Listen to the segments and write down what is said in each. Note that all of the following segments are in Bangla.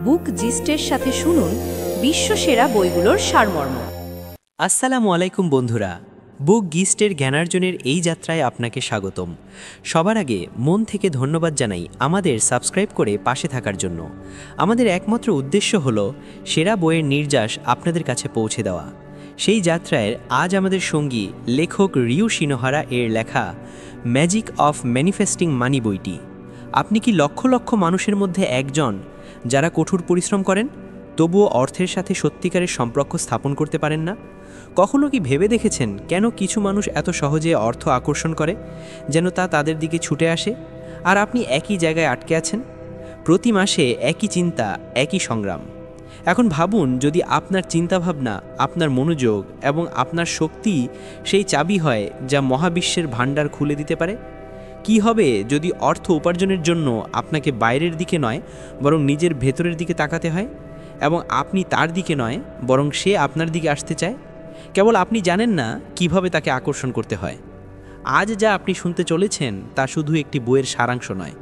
বুক জিস্টের সাথে শুনুন বিশ্বসেরা বইগুলোর সারমর্ম। আসসালামু আলাইকুম বন্ধুরা, বুক গিস্টের জ্ঞানার্জনের এই যাত্রায় আপনাকে স্বাগতম। সবার আগে মন থেকে ধন্যবাদ জানাই আমাদের সাবস্ক্রাইব করে পাশে থাকার জন্য। আমাদের একমাত্র উদ্দেশ্য হলো সেরা বইয়ের নির্যাস আপনাদের কাছে পৌঁছে দেওয়া। সেই যাত্রায় আজ আমাদের সঙ্গী লেখক রিউ শিনোহারা এর লেখা ম্যাজিক অফ ম্যানিফেস্টিং মানি বইটি। আপনি কি লক্ষ লক্ষ মানুষের মধ্যে একজন যারা কঠোর পরিশ্রম করেন তবুও অর্থের সাথে সত্যিকারের সম্পর্ক স্থাপন করতে পারেন না? কখনো কি ভেবে দেখেছেন কেন কিছু মানুষ এত সহজে অর্থ আকর্ষণ করে যেন তা তাদের দিকে ছুটে আসে, আর আপনি একই জায়গায় আটকে আছেন? প্রতি মাসে একই চিন্তা, একই সংগ্রাম। এখন ভাবুন, যদি আপনার চিন্তাভাবনা, আপনার মনোযোগ এবং আপনার শক্তি সেই চাবি হয় যা মহাবিশ্বের ভাণ্ডার খুলে দিতে পারে। কি হবে যদি অর্থ উপার্জনের জন্য আপনাকে বাইরের দিকে নয় বরং নিজের ভেতরের দিকে তাকাতে হয়, এবং আপনি তার দিকে নয় বরং সে আপনার দিকে আসতে চায়? কেবল আপনি জানেন না কিভাবে তাকে আকর্ষণ করতে হয়। আজ যা আপনি শুনতে চলেছেন তা শুধু একটি বইয়ের সারাংশ নয়,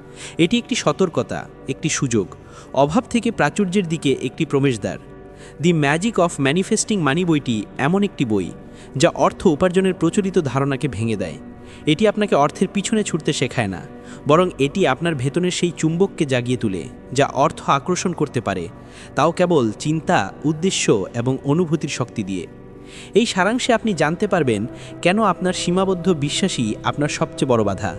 এটি একটি সতর্কতা, একটি সুযোগ, অভাব থেকে প্রাচুর্যের দিকে একটি প্রবেশদ্বার। দি ম্যাজিক অফ ম্যানিফেস্টিং মানি বইটি এমন একটি বই যা অর্থ উপার্জনের প্রচলিত ধারণাকে ভেঙে দেয়। এটি আপনাকে অর্থের পিছনে ছুটতে শেখায় না, বরং এটি আপনার ভেতরের সেই চুম্বককে জাগিয়ে তোলে যা অর্থ আকর্ষণ করতে পারে, তাও কেবল চিন্তা, উদ্দেশ্য এবং অনুভূতির শক্তি দিয়ে। এই সারাংশে আপনি জানতে পারবেন কেন আপনার সীমাবদ্ধ বিশ্বাসই আপনার সবচেয়ে বড় বাধা,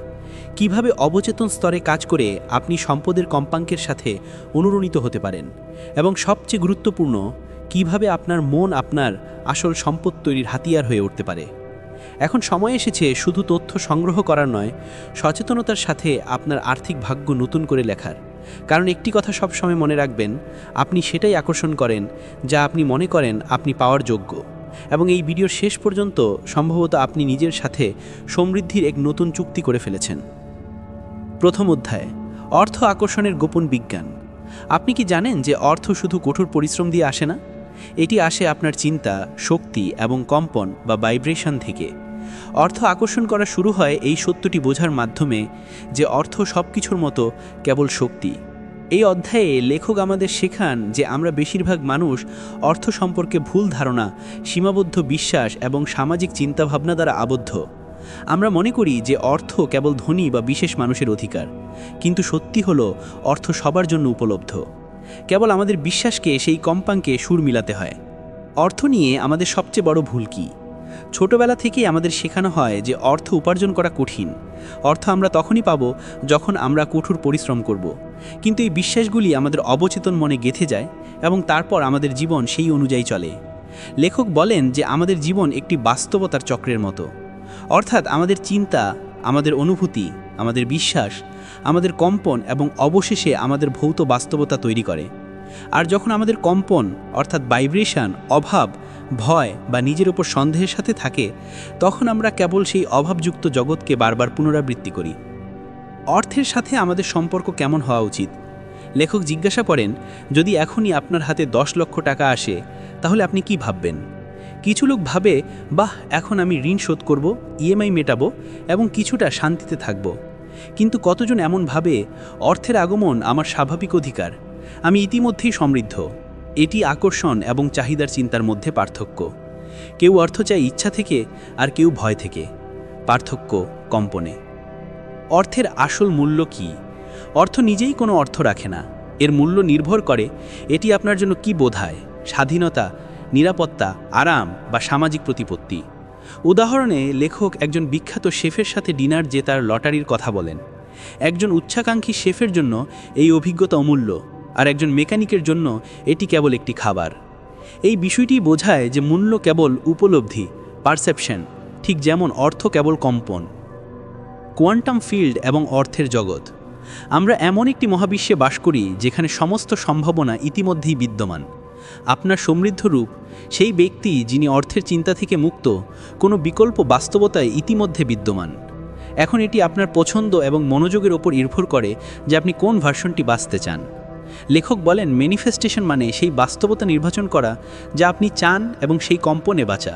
কিভাবে অবচেতন স্তরে কাজ করে আপনি সম্পদের কম্পাঙ্কের সাথে অনুরণিত হতে পারেন, এবং সবচেয়ে গুরুত্বপূর্ণ, কিভাবে আপনার মন আপনার আসল সম্পদ তৈরির হাতিয়ার হয়ে উঠতে পারে। এখন সময় এসেছে শুধু তথ্য সংগ্রহ করার নয়, সচেতনতার সাথে আপনার আর্থিক ভাগ্য নতুন করে লেখার। কারণ একটি কথা সবসময় মনে রাখবেন, আপনি সেটাই আকর্ষণ করেন যা আপনি মনে করেন আপনি পাওয়ার যোগ্য। এবং এই ভিডিওর শেষ পর্যন্ত সম্ভবত আপনি নিজের সাথে সমৃদ্ধির এক নতুন চুক্তি করে ফেলেছেন। প্রথম অধ্যায়, অর্থ আকর্ষণের গোপন বিজ্ঞান। আপনি কি জানেন যে অর্থ শুধু কঠোর পরিশ্রম দিয়ে আসে না? এটি আসে আপনার চিন্তা, শক্তি এবং কম্পন বা ভাইব্রেশন থেকে। অর্থ আকর্ষণ করা শুরু হয় এই সত্যটি বোঝার মাধ্যমে যে অর্থ সব কিছুর মতো কেবল শক্তি। এই অধ্যায়ে লেখক আমাদের শেখান যে আমরা বেশিরভাগ মানুষ অর্থ সম্পর্কে ভুল ধারণা, সীমাবদ্ধ বিশ্বাস এবং সামাজিক চিন্তাভাবনা দ্বারা আবদ্ধ। আমরা মনে করি যে অর্থ কেবল ধনী বা বিশেষ মানুষের অধিকার, কিন্তু সত্যি হলো অর্থ সবার জন্য উপলব্ধ। কেবল আমাদের বিশ্বাসকে সেই কম্পাঙ্কে সুর মিলাতে হয়। অর্থ নিয়ে আমাদের সবচেয়ে বড় ভুল কি? ছোটবেলা থেকেই আমাদের শেখানো হয় যে অর্থ উপার্জন করা কঠিন। অর্থ আমরা তখনই পাবো যখন আমরা কঠোর পরিশ্রম করব। কিন্তু এই বিশ্বাসগুলি আমাদের অবচেতন মনে গেঁথে যায় এবং তারপর আমাদের জীবন সেই অনুযায়ী চলে। লেখক বলেন যে আমাদের জীবন একটি বাস্তবতার চক্রের মতো, অর্থাৎ আমাদের চিন্তা, আমাদের অনুভূতি, আমাদের বিশ্বাস, আমাদের কম্পন এবং অবশেষে আমাদের ভৌত বাস্তবতা তৈরি করে। আর যখন আমাদের কম্পন অর্থাৎ ভাইব্রেশন অভাব, ভয় বা নিজের ওপর সন্দেহের সাথে থাকে, তখন আমরা কেবল সেই অভাবযুক্ত জগৎকে বারবার পুনরাবৃত্তি করি। অর্থের সাথে আমাদের সম্পর্ক কেমন হওয়া উচিত? লেখক জিজ্ঞাসা করেন, যদি এখনই আপনার হাতে 10 লক্ষ টাকা আসে তাহলে আপনি কি ভাববেন? কিছু লোক ভাবে, বাহ, এখন আমি ঋণ শোধ করব, ইএমআই মেটাবো এবং কিছুটা শান্তিতে থাকব। কিন্তু কতজন এমন ভাবে, অর্থের আগমন আমার স্বাভাবিক অধিকার, আমি ইতিমধ্যেই সমৃদ্ধ? এটি আকর্ষণ এবং চাহিদার চিন্তার মধ্যে পার্থক্য। কেউ অর্থ চায় ইচ্ছা থেকে, আর কেউ ভয় থেকে। পার্থক্য কম্পনে। অর্থের আসল মূল্য কি? অর্থ নিজেই কোনো অর্থ রাখে না। এর মূল্য নির্ভর করে এটি আপনার জন্য কি বোঝায়: স্বাধীনতা, নিরাপত্তা, আরাম বা সামাজিক প্রতিপত্তি। উদাহরণে লেখক একজন বিখ্যাত শেফের সাথে ডিনার জেতার লটারির কথা বলেন। একজন উচ্চাকাঙ্ক্ষী শেফের জন্য এই অভিজ্ঞতা অমূল্য, আর একজন মেকানিকের জন্য এটি কেবল একটি খাবার। এই বিষয়টি বোঝায় যে মূল্য কেবল উপলব্ধি, পারসেপশন, ঠিক যেমন অর্থ কেবল কম্পন। কোয়ান্টাম ফিল্ড এবং অর্থের জগৎ। আমরা এমন একটি মহাবিশ্বে বাস করি যেখানে সমস্ত সম্ভাবনা ইতিমধ্যেই বিদ্যমান। আপনার সমৃদ্ধ রূপ, সেই ব্যক্তি যিনি অর্থের চিন্তা থেকে মুক্ত, কোনো বিকল্প বাস্তবতায় ইতিমধ্যে বিদ্যমান। এখন এটি আপনার পছন্দ এবং মনোযোগের ওপর নির্ভর করে যে আপনি কোন ভার্সনটি বাঁচতে চান। লেখক বলেন, ম্যানিফেস্টেশন মানে সেই বাস্তবতা নির্বাচন করা যা আপনি চান এবং সেই কম্পনে বাঁচা।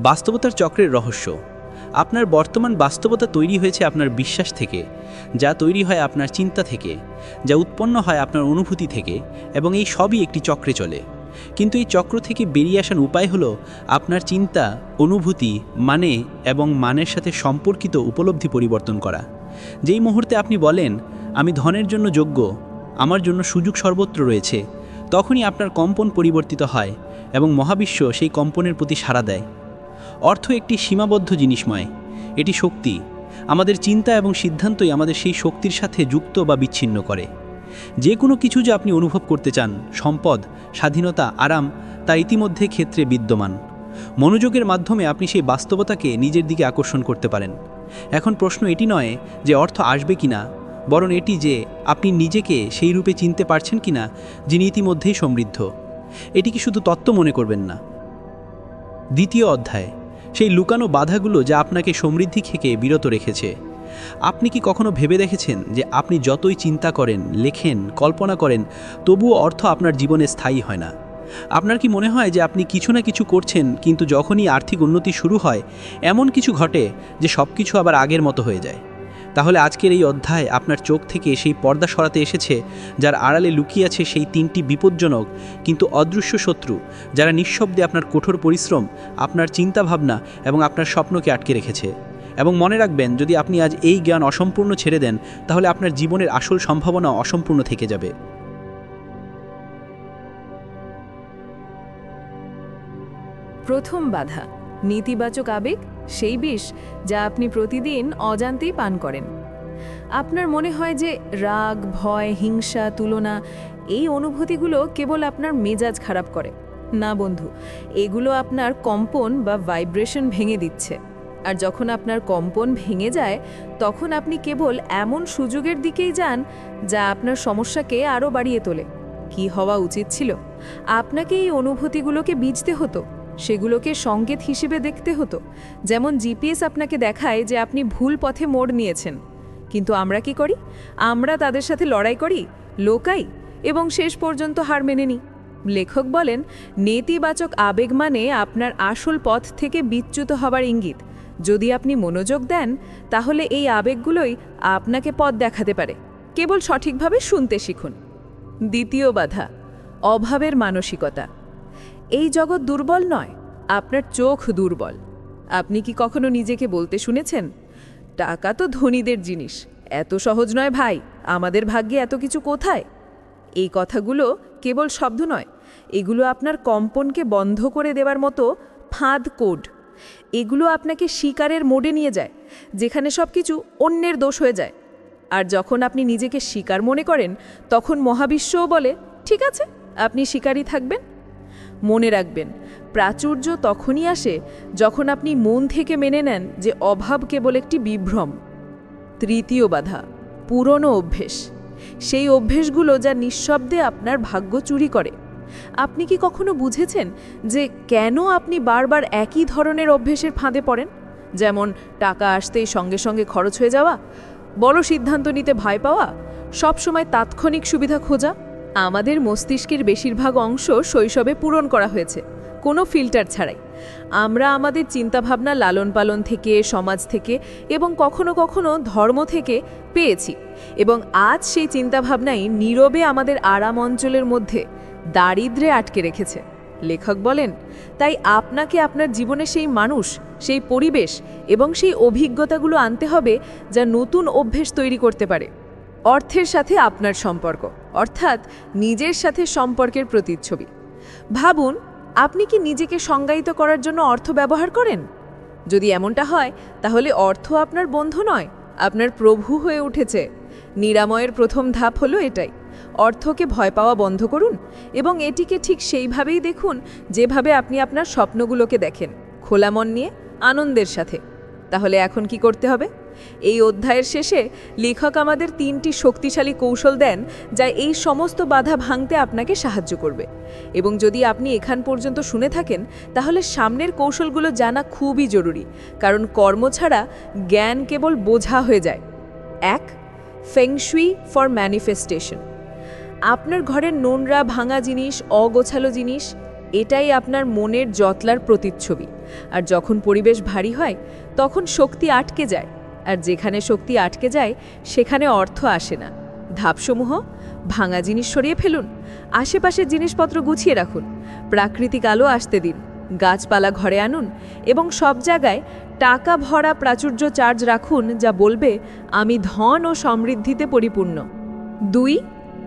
বাস্তবতার চক্রের রহস্য। আপনার বর্তমান বাস্তবতা তৈরি হয়েছে আপনার বিশ্বাস থেকে, যা তৈরি হয় আপনার চিন্তা থেকে, যা উৎপন্ন হয় আপনার অনুভূতি থেকে, এবং এই সবই একটি চক্রে চলে। কিন্তু এই চক্র থেকে বেরিয়ে আসার উপায় হলো আপনার চিন্তা, অনুভূতি, মানে এবং মানের সাথে সম্পর্কিত উপলব্ধি পরিবর্তন করা। যেই মুহূর্তে আপনি বলেন, আমি ধনের জন্য যোগ্য, আমার জন্য সুযোগ সর্বত্র রয়েছে, তখনই আপনার কম্পন পরিবর্তিত হয় এবং মহাবিশ্ব সেই কম্পনের প্রতি সাড়া দেয়। অর্থ একটি সীমাবদ্ধ জিনিসময়, এটি শক্তি। আমাদের চিন্তা এবং সিদ্ধান্তই আমাদের সেই শক্তির সাথে যুক্ত বা বিচ্ছিন্ন করে। যে কোনো কিছু যা আপনি অনুভব করতে চান, সম্পদ, স্বাধীনতা, আরাম, তা ইতিমধ্যে ক্ষেত্রে বিদ্যমান। মনোযোগের মাধ্যমে আপনি সেই বাস্তবতাকে নিজের দিকে আকর্ষণ করতে পারেন। এখন প্রশ্ন এটি নয় যে অর্থ আসবে কিনা, বরং এটি যে আপনি নিজেকে সেই রূপে চিনতে পারছেন কিনা যিনি ইতিমধ্যেই সমৃদ্ধ। এটিকে শুধু তত্ত্ব মনে করবেন না। দ্বিতীয় অধ্যায়, সেই লুকানো বাধাগুলো যা আপনাকে সমৃদ্ধি থেকে বিরত রেখেছে। আপনি কি কখনো ভেবে দেখেছেন যে আপনি যতই চিন্তা করেন, লেখেন, কল্পনা করেন, তবুও অর্থ আপনার জীবনে স্থায়ী হয় না? আপনার কি মনে হয় যে আপনি কিছু না কিছু করছেন, কিন্তু যখনই আর্থিক উন্নতি শুরু হয় এমন কিছু ঘটে যে সব কিছু আবার আগের মতো হয়ে যায়? তাহলে আজকের এই অধ্যায় আপনার চোখ থেকে সেই পর্দা সরাতে এসেছে, যার আড়ালে লুকিয়ে আছে সেই 3টি বিপজ্জনক কিন্তু অদৃশ্য শত্রু, যারা নিঃশব্দে আপনার কঠোর পরিশ্রম, আপনার চিন্তাভাবনা এবং আপনার স্বপ্নকে আটকে রেখেছে। এবং মনে রাখবেন, যদি আপনি আজ এই জ্ঞান অসম্পূর্ণ ছেড়ে দেন, তাহলে আপনার জীবনের আসল সম্ভাবনা অসম্পূর্ণ থেকে যাবে। প্রথম বাধা, নেতিবাচক আবেগ, সেই বিষ যা আপনি প্রতিদিন অজান্তেই পান করেন। আপনার মনে হয় যে রাগ, ভয়, হিংসা, তুলনা, এই অনুভূতিগুলো কেবল আপনার মেজাজ খারাপ করে। না বন্ধু, এগুলো আপনার কম্পন বা ভাইব্রেশন ভেঙে দিচ্ছে। আর যখন আপনার কম্পন ভেঙে যায়, তখন আপনি কেবল এমন সুযোগের দিকেই যান যা আপনার সমস্যাকে আরও বাড়িয়ে তোলে। কি হওয়া উচিত ছিল? আপনাকে এই অনুভূতিগুলোকে বুঝতে হতো, সেগুলোকে সংকেত হিসেবে দেখতে হতো। যেমন জিপিএস আপনাকে দেখায় যে আপনি ভুল পথে মোড় নিয়েছেন। কিন্তু আমরা কি করি? আমরা তাদের সাথে লড়াই করি, লোকাই এবং শেষ পর্যন্ত হার মেনে নিই। লেখক বলেন, নেতিবাচক আবেগ মানে আপনার আসল পথ থেকে বিচ্যুত হবার ইঙ্গিত। যদি আপনি মনোযোগ দেন, তাহলে এই আবেগগুলোই আপনাকে পথ দেখাতে পারে। কেবল সঠিকভাবে শুনতে শিখুন। দ্বিতীয় বাধা, অভাবের মানসিকতা। এই জগৎ দুর্বল নয়, আপনার চোখ দুর্বল। আপনি কি কখনো নিজেকে বলতে শুনেছেন, টাকা তো ধনীদের জিনিস, এত সহজ নয় ভাই, আমাদের ভাগ্যে এত কিছু কোথায়? এই কথাগুলো কেবল শব্দ নয়, এগুলো আপনার কম্পনকে বন্ধ করে দেওয়ার মতো ফাঁদ কোড। এগুলো আপনাকে শিকারের মোডে নিয়ে যায়, যেখানে সব কিছু অন্যের দোষ হয়ে যায়। আর যখন আপনি নিজেকে শিকার মনে করেন, তখন মহাবিশ্বও বলে, ঠিক আছে, আপনি শিকারই থাকবেন। মনে রাখবেন, প্রাচুর্য তখনই আসে যখন আপনি মন থেকে মেনে নেন যে অভাব কেবল একটি বিভ্রম। তৃতীয় বাধা, পুরনো অভ্যেস। সেই অভ্যেসগুলো যা নিঃশব্দে আপনার ভাগ্য চুরি করে। আপনি কি কখনো বুঝেছেন যে কেন আপনি বারবার একই ধরনের অভ্যেসের ফাঁদে পড়েন? যেমন টাকা আসতেই সঙ্গে সঙ্গে খরচ হয়ে যাওয়া, বড় সিদ্ধান্ত নিতে ভয় পাওয়া, সবসময় তাৎক্ষণিক সুবিধা খোঁজা। আমাদের মস্তিষ্কের বেশিরভাগ অংশ শৈশবে পূরণ করা হয়েছে, কোনো ফিল্টার ছাড়াই। আমরা আমাদের চিন্তাভাবনা লালন পালন থেকে, সমাজ থেকে এবং কখনো কখনো ধর্ম থেকে পেয়েছি। এবং আজ সেই চিন্তাভাবনাই নীরবে আমাদের আরাম অঞ্চলের মধ্যে দারিদ্র্যে আটকে রেখেছে। লেখক বলেন, তাই আপনাকে আপনার জীবনে সেই মানুষ, সেই পরিবেশ এবং সেই অভিজ্ঞতাগুলো আনতে হবে যা নতুন অভ্যেস তৈরি করতে পারে। অর্থের সাথে আপনার সম্পর্ক, অর্থাৎ নিজের সাথে সম্পর্কের প্রতিচ্ছবি। ভাবুন, আপনি কি নিজেকে সংজ্ঞায়িত করার জন্য অর্থ ব্যবহার করেন? যদি এমনটা হয়, তাহলে অর্থ আপনার বন্ধু নয়, আপনার প্রভু হয়ে উঠেছে। নিরাময়ের প্রথম ধাপ হলো এটাই। অর্থকে ভয় পাওয়া বন্ধ করুন এবং এটিকে ঠিক সেইভাবেই দেখুন যেভাবে আপনি আপনার স্বপ্নগুলোকে দেখেন, খোলা মন নিয়ে, আনন্দের সাথে। তাহলে এখন কি করতে হবে? এই অধ্যায়ের শেষে লেখক আমাদের 3টি শক্তিশালী কৌশল দেন যা এই সমস্ত বাধা ভাঙতে আপনাকে সাহায্য করবে। এবং যদি আপনি এখান পর্যন্ত শুনে থাকেন, তাহলে সামনের কৌশলগুলো জানা খুবই জরুরি, কারণ কর্ম ছাড়া জ্ঞান কেবল বোঝা হয়ে যায়। 1. Feng shui for manifestation. আপনার ঘরের নোংরা, ভাঙা জিনিস, অগোছালো জিনিস, এটাই আপনার মনের জটলার প্রতিচ্ছবি। আর যখন পরিবেশ ভারী হয় তখন শক্তি আটকে যায়, আর যেখানে শক্তি আটকে যায় সেখানে অর্থ আসে না। ধাপসমূহ: ভাঙা জিনিস সরিয়ে ফেলুন, আশেপাশের জিনিসপত্র গুছিয়ে রাখুন, প্রাকৃতিক আলো আসতে দিন, গাছপালা ঘরে আনুন এবং সব জায়গায় টাকা ভরা প্রাচুর্য চার্জ রাখুন যা বলবে আমি ধন ও সমৃদ্ধিতে পরিপূর্ণ। 2.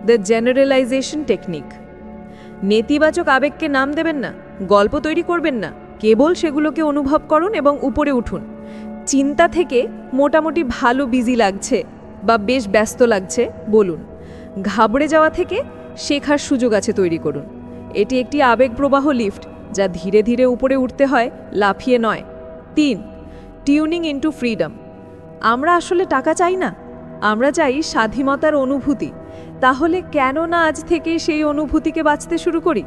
The generalisation technique. নেতিবাচক আবেগকে নাম দেবেন না, গল্প তৈরি করবেন না, কেবল সেগুলোকে অনুভব করুন এবং উপরে উঠুন। চিন্তা থেকে মোটামুটি ভালো বিজি লাগছে বা বেশ ব্যস্ত লাগছে বলুন। ঘাবড়ে যাওয়া থেকে শেখার সুযোগ আছে তৈরি করুন। এটি একটি আবেগপ্রবাহ লিফট যা ধীরে ধীরে উপরে উঠতে হয়, লাফিয়ে নয়। 3. Tuning into freedom. আমরা আসলে টাকা চাই না, আমরা চাই স্বাধীনতার অনুভূতি। তাহলে কেন না আজ থেকে সেই অনুভূতিকে বাঁচতে শুরু করি?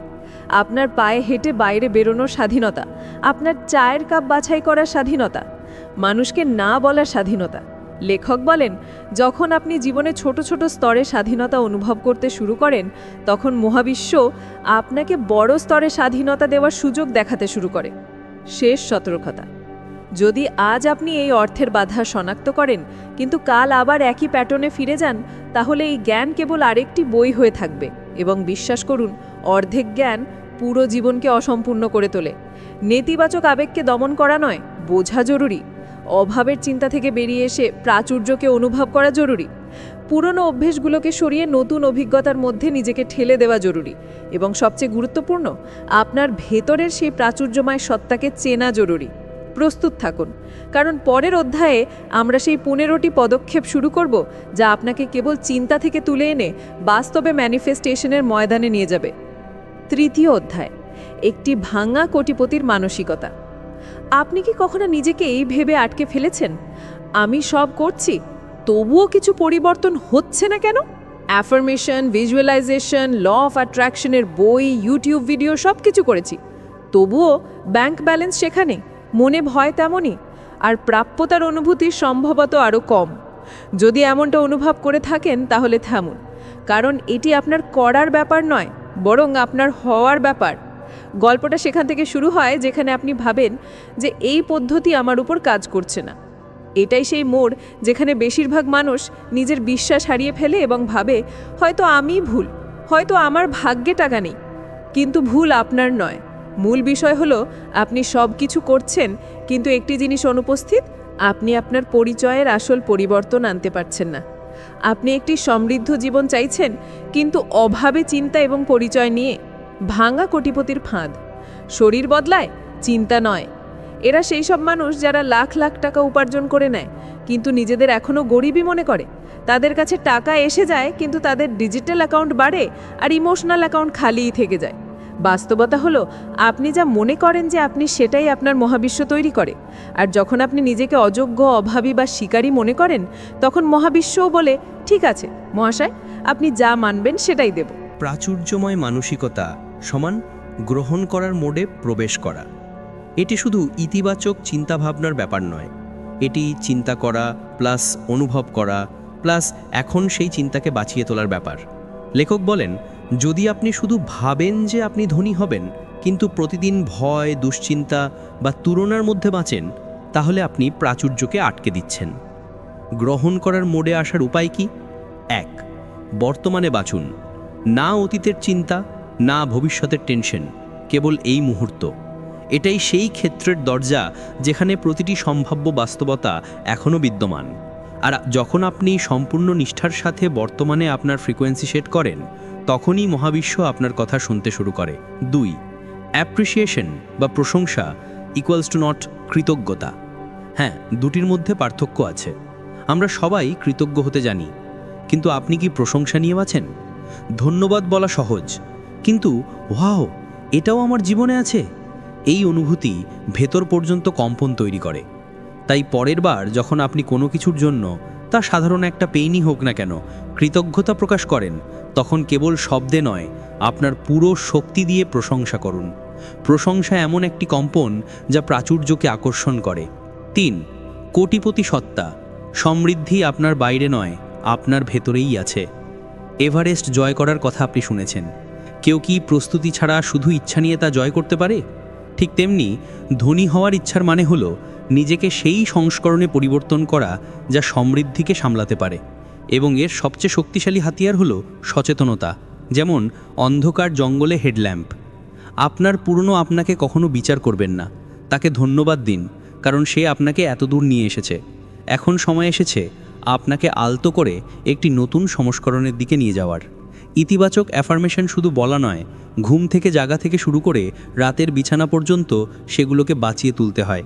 আপনার পায়ে হেঁটে বাইরে বেরোনোর স্বাধীনতা, আপনার চায়ের কাপ বাছাই করার স্বাধীনতা, মানুষকে না বলার স্বাধীনতা। লেখক বলেন, যখন আপনি জীবনে ছোট ছোট স্তরে স্বাধীনতা অনুভব করতে শুরু করেন তখন মহাবিশ্ব আপনাকে বড় স্তরে স্বাধীনতা দেওয়ার সুযোগ দেখাতে শুরু করে। শেষ সতর্কতা: যদি আজ আপনি এই অর্থের বাধা শনাক্ত করেন কিন্তু কাল আবার একই প্যাটার্নে ফিরে যান, তাহলে এই জ্ঞান কেবল আরেকটি বই হয়ে থাকবে এবং বিশ্বাস করুন, অর্ধেক জ্ঞান পুরো জীবনকে অসম্পূর্ণ করে তোলে। নেতিবাচক আবেগকে দমন করা নয়, বোঝা জরুরি। অভাবের চিন্তা থেকে বেরিয়ে এসে প্রাচুর্যকে অনুভব করা জরুরি। পুরনো অভ্যেসগুলোকে সরিয়ে নতুন অভিজ্ঞতার মধ্যে নিজেকে ঠেলে দেওয়া জরুরি। এবং সবচেয়ে গুরুত্বপূর্ণ, আপনার ভেতরের সেই প্রাচুর্যময় সত্তাকে চেনা জরুরি। প্রস্তুত থাকুন, কারণ পরের অধ্যায়ে আমরা সেই 15টি পদক্ষেপ শুরু করব যা আপনাকে কেবল চিন্তা থেকে তুলে এনে বাস্তবে ম্যানিফেস্টেশনের ময়দানে নিয়ে যাবে। 3য় অধ্যায়: একটি ভাঙা কোটিপতির মানসিকতা। আপনি কি কখনো নিজেকে এই ভেবে আটকে ফেলেছেন, আমি সব করছি তবুও কিছু পরিবর্তন হচ্ছে না কেন? অ্যাফার্মেশন, ভিজুয়ালাইজেশন, ল অফ অ্যাট্রাকশনের বই, ইউটিউব ভিডিও সব কিছু করেছি, তবুও ব্যাংক ব্যালেন্স সেখানে, মনে ভয় তেমনই, আর প্রাপ্যতার অনুভূতি সম্ভবত আরও কম। যদি এমনটা অনুভব করে থাকেন তাহলে থামুন, কারণ এটি আপনার করার ব্যাপার নয়, বরং আপনার হওয়ার ব্যাপার। গল্পটা সেখান থেকে শুরু হয় যেখানে আপনি ভাবেন যে এই পদ্ধতি আমার উপর কাজ করছে না। এটাই সেই মোড় যেখানে বেশিরভাগ মানুষ নিজের বিশ্বাস হারিয়ে ফেলে এবং ভাবে হয়তো আমিই ভুল, হয়তো আমার ভাগ্যে টাকা নেই। কিন্তু ভুল আপনার নয়, মূল বিষয় হলো আপনি সব কিছু করছেন কিন্তু একটি জিনিস অনুপস্থিত, আপনি আপনার পরিচয়ের আসল পরিবর্তন আনতে পারছেন না। আপনি একটি সমৃদ্ধ জীবন চাইছেন কিন্তু অভাবে চিন্তা এবং পরিচয় নিয়ে। ভাঙা কোটিপতির ফাঁদ। শরীর বদলায়, চিন্তা নয়। এরা সেই সব মানুষ যারা লাখ লাখ টাকা উপার্জন করে নেয় কিন্তু নিজেদের এখনও গরিবই মনে করে। তাদের কাছে টাকা এসে যায় কিন্তু তাদের ডিজিটাল অ্যাকাউন্ট বাড়ে আর ইমোশনাল অ্যাকাউন্ট খালিই থেকে যায়। বাস্তবতা হলো, আপনি যা মনে করেন যে আপনি সেটাই আপনার মহাবিশ্ব তৈরি করে। আর যখন আপনি নিজেকে অযোগ্য, অভাবী বা শিকারী মনে করেন তখন মহাবিশ্বও বলে, ঠিক আছে মহাশয়, আপনি যা মানবেন সেটাই দেব। প্রাচুর্যময় মানসিকতা সমান গ্রহণ করার মোডে প্রবেশ করা। এটি শুধু ইতিবাচক চিন্তাভাবনার ব্যাপার নয়, এটি চিন্তা করা প্লাস অনুভব করা প্লাস এখন সেই চিন্তাকে বাঁচিয়ে তোলার ব্যাপার। লেখক বলেন, যদি আপনি শুধু ভাবেন যে আপনি ধনী হবেন কিন্তু প্রতিদিন ভয়, দুশ্চিন্তা বা তুলনার মধ্যে বাঁচেন, তাহলে আপনি প্রাচুর্যকে আটকে দিচ্ছেন। গ্রহণ করার মোডে আসার উপায় কি? 1. বর্তমানে বাঁচুন। না অতীতের চিন্তা, না ভবিষ্যতের টেনশন, কেবল এই মুহূর্ত। এটাই সেই ক্ষেত্রের দরজা যেখানে প্রতিটি সম্ভাব্য বাস্তবতা এখনও বিদ্যমান। আর যখন আপনি সম্পূর্ণ নিষ্ঠার সাথে বর্তমানে আপনার ফ্রিকোয়েন্সি সেট করেন, তখনই মহাবিশ্ব আপনার কথা শুনতে শুরু করে। 2. অ্যাপ্রিসিয়েশন বা প্রশংসা ইকুয়ালস টু নট কৃতজ্ঞতা। হ্যাঁ, দুটির মধ্যে পার্থক্য আছে। আমরা সবাই কৃতজ্ঞ হতে জানি, কিন্তু আপনি কি প্রশংসা নিয়ে বাঁচেন? ধন্যবাদ বলা সহজ, কিন্তু ওয়াও, এটাও আমার জীবনে আছে, এই অনুভূতি ভেতর পর্যন্ত কম্পন তৈরি করে। তাই পরের বার যখন আপনি কোনো কিছুর জন্য, তা সাধারণ একটা পেইনই হোক না কেন, কৃতজ্ঞতা প্রকাশ করেন, তখন কেবল শব্দে নয়, আপনার পুরো শক্তি দিয়ে প্রশংসা করুন। প্রশংসা এমন একটি কম্পন যা প্রাচুর্যকে আকর্ষণ করে। 3. কোটিপতি সত্তা। সমৃদ্ধি আপনার বাইরে নয়, আপনার ভেতরেই আছে। এভারেস্ট জয় করার কথা আপনি শুনেছেন। কেউ কি প্রস্তুতি ছাড়া শুধু ইচ্ছা নিয়ে তা জয় করতে পারে? ঠিক তেমনি ধনী হওয়ার ইচ্ছার মানে হলো নিজেকে সেই সংস্করণে পরিবর্তন করা যা সমৃদ্ধিকে সামলাতে পারে, এবং এর সবচেয়ে শক্তিশালী হাতিয়ার হলো সচেতনতা। যেমন অন্ধকার জঙ্গলে হেডল্যাম্প। আপনার পুরনো আপনাকে কখনো বিচার করবেন না, তাকে ধন্যবাদ দিন, কারণ সে আপনাকে এত দূর নিয়ে এসেছে। এখন সময় এসেছে আপনাকে আলতো করে একটি নতুন সংস্করণের দিকে নিয়ে যাওয়ার। ইতিবাচক অ্যাফার্মেশন শুধু বলা নয়, ঘুম থেকে জাগা থেকে শুরু করে রাতের বিছানা পর্যন্ত সেগুলোকে বাঁচিয়ে তুলতে হয়।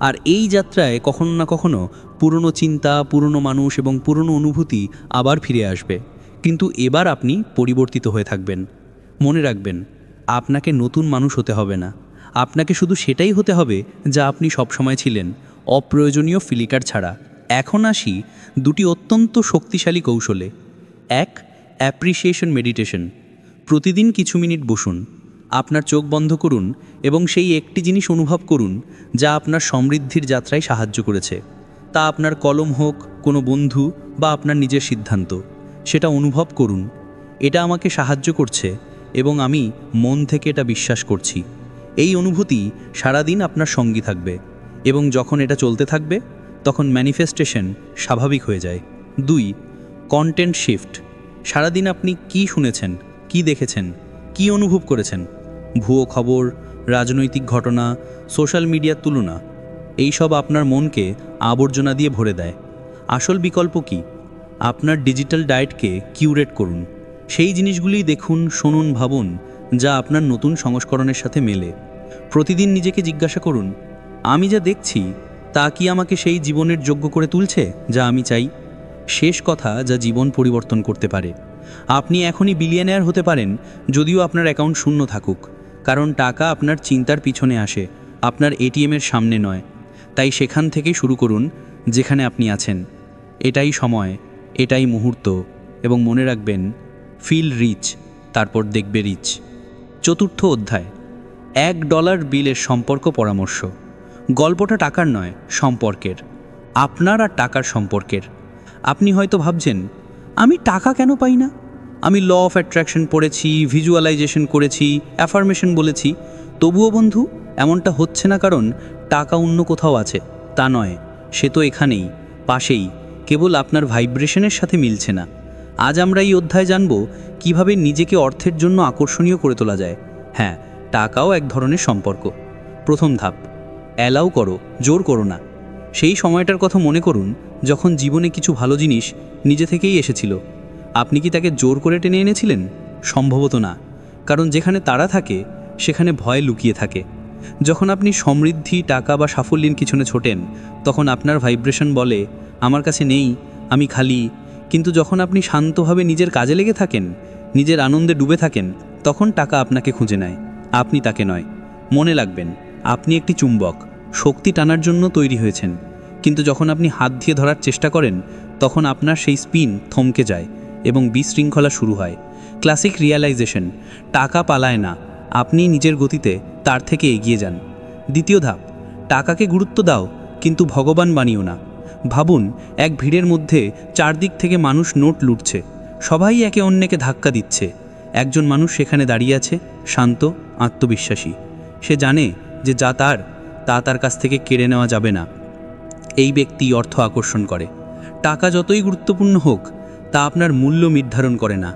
আর এই যাত্রায় কখনো না কখনো পুরনো চিন্তা, পুরনো মানুষ এবং পুরনো অনুভূতি আবার ফিরে আসবে, কিন্তু এবার আপনি পরিবর্তিত হয়ে থাকবেন। মনে রাখবেন, আপনাকে নতুন মানুষ হতে হবে না, আপনাকে শুধু সেটাই হতে হবে যা আপনি সবসময় ছিলেন, অপ্রয়োজনীয় ফিলিকার ছাড়া। এখন আসি দুটি অত্যন্ত শক্তিশালী কৌশলে। এক, অ্যাপ্রিসিয়েশন মেডিটেশন। প্রতিদিন কিছু মিনিট বসুন, আপনার চোখ বন্ধ করুন এবং সেই একটি জিনিস অনুভব করুন যা আপনার সমৃদ্ধির যাত্রায় সাহায্য করেছে। তা আপনার কলম হোক, কোনো বন্ধু বা আপনার নিজের সিদ্ধান্ত, সেটা অনুভব করুন। এটা আমাকে সাহায্য করছে এবং আমি মন থেকে এটা বিশ্বাস করছি। এই অনুভূতি সারাদিন আপনার সঙ্গী থাকবে, এবং যখন এটা চলতে থাকবে তখন ম্যানিফেস্টেশন স্বাভাবিক হয়ে যায়। 2, কন্টেন্ট শিফট। সারাদিন আপনি কি শুনেছেন, কি দেখেছেন, কি অনুভব করেছেন? ভুয়ো খবর, রাজনৈতিক ঘটনা, সোশ্যাল মিডিয়ার তুলনা, এইসব আপনার মনকে আবর্জনা দিয়ে ভরে দেয়। আসল বিকল্প কি? আপনার ডিজিটাল ডায়েটকে কিউরেট করুন। সেই জিনিসগুলি দেখুন, শুনুন, ভাবুন যা আপনার নতুন সংস্করণের সাথে মেলে। প্রতিদিন নিজেকে জিজ্ঞাসা করুন, আমি যা দেখছি তা কি আমাকে সেই জীবনের যোগ্য করে তুলছে যা আমি চাই? শেষ কথা যা জীবন পরিবর্তন করতে পারে। আপনি এখনই বিলিয়নিয়ার হতে পারেন যদিও আপনার অ্যাকাউন্ট শূন্য থাকুক, কারণ টাকা আপনার চিন্তার পিছনে আসে, আপনার এটিএমের সামনে নয়। তাই সেখান থেকে শুরু করুন যেখানে আপনি আছেন। এটাই সময়, এটাই মুহূর্ত, এবং মনে রাখবেন, ফিল রিচ, তারপর দেখবে রিচ। 4র্থ অধ্যায়, $1 বিলের সম্পর্ক পরামর্শ। গল্পটা টাকার নয়, সম্পর্কের। আপনার আর টাকার সম্পর্কের। আপনি হয়তো ভাবছেন, আমি টাকা কেন পাই না? আমি ল অফ অ্যাট্রাকশন পড়েছি, ভিজুয়ালাইজেশন করেছি, অ্যাফার্মেশন বলেছি, তবুও বন্ধু এমনটা হচ্ছে না। কারণ টাকা অন্য কোথাও আছে তা নয়, সে তো এখানেই, পাশেই, কেবল আপনার ভাইব্রেশনের সাথে মিলছে না। আজ আমরা এই অধ্যায়ে জানব কিভাবে নিজেকে অর্থের জন্য আকর্ষণীয় করে তোলা যায়। হ্যাঁ, টাকাও এক ধরনের সম্পর্ক। প্রথম ধাপ, অ্যালাউ করো, জোর করো না। সেই সময়টার কথা মনে করুন যখন জীবনে কিছু ভালো জিনিস নিজে থেকেই এসেছিল। আপনি কি তাকে জোর করে টেনে এনেছিলেন? সম্ভবত না, কারণ যেখানে তাড়া থাকে সেখানে ভয় লুকিয়ে থাকে। যখন আপনি সমৃদ্ধি, টাকা বা সাফল্যের পিছনে ছোটেন তখন আপনার ভাইব্রেশন বলে, আমার কাছে নেই, আমি খালি। কিন্তু যখন আপনি শান্তভাবে নিজের কাজে লেগে থাকেন, নিজের আনন্দে ডুবে থাকেন, তখন টাকা আপনাকে খুঁজে নেয়, আপনি তাকে নয়। মনে রাখবেন, আপনি একটি চুম্বক, শক্তি টানার জন্য তৈরি হয়েছেন। কিন্তু যখন আপনি হাত দিয়ে ধরার চেষ্টা করেন তখন আপনার সেই স্পিন থমকে যায় এবং বিশৃঙ্খলা শুরু হয়। ক্লাসিক রিয়ালাইজেশন, টাকা পালায় না, আপনি নিজের গতিতে তার থেকে এগিয়ে যান। দ্বিতীয় ধাপ, টাকাকে গুরুত্ব দাও কিন্তু ভগবান বানিও না। ভাবুন, এক ভিড়ের মধ্যে চারদিক থেকে মানুষ নোট লুটছে, সবাই একে অন্যকে ধাক্কা দিচ্ছে। একজন মানুষ সেখানে দাঁড়িয়ে আছে, শান্ত, আত্মবিশ্বাসী। সে জানে যে যা তার কাছ থেকে কেড়ে নেওয়া যাবে না। এই ব্যক্তি অর্থ আকর্ষণ করে। টাকা যতই গুরুত্বপূর্ণ হোক, তা আপনার মূল্য নির্ধারণ করে না।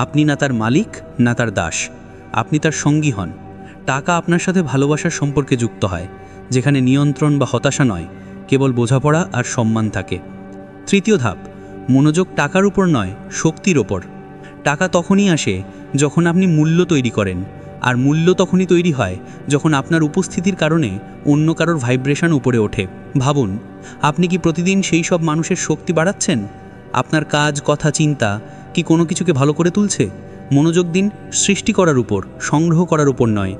আপনি না তার মালিক, না তার দাস, আপনি তার সঙ্গী হন। টাকা আপনার সাথে ভালোবাসার সম্পর্কে যুক্ত হয়, যেখানে নিয়ন্ত্রণ বা হতাশা নয়, কেবল বোঝাপড়া আর সম্মান থাকে। তৃতীয় ধাপ, মনোযোগ টাকার উপর নয়, শক্তির ওপর। টাকা তখনই আসে যখন আপনি মূল্য তৈরি করেন, আর মূল্য তখনই তৈরি হয় যখন আপনার উপস্থিতির কারণে অন্য কারোর ভাইব্রেশন উপরে ওঠে। ভাবুন, আপনি কি প্রতিদিন সেই সব মানুষের শক্তি বাড়াচ্ছেন? আপনার কাজ, কথা, চিন্তা কি কোনো কিছুকে ভালো করে তুলছে? মনোযোগ দিন সৃষ্টি করার উপর, সংগ্রহ করার উপর নয়।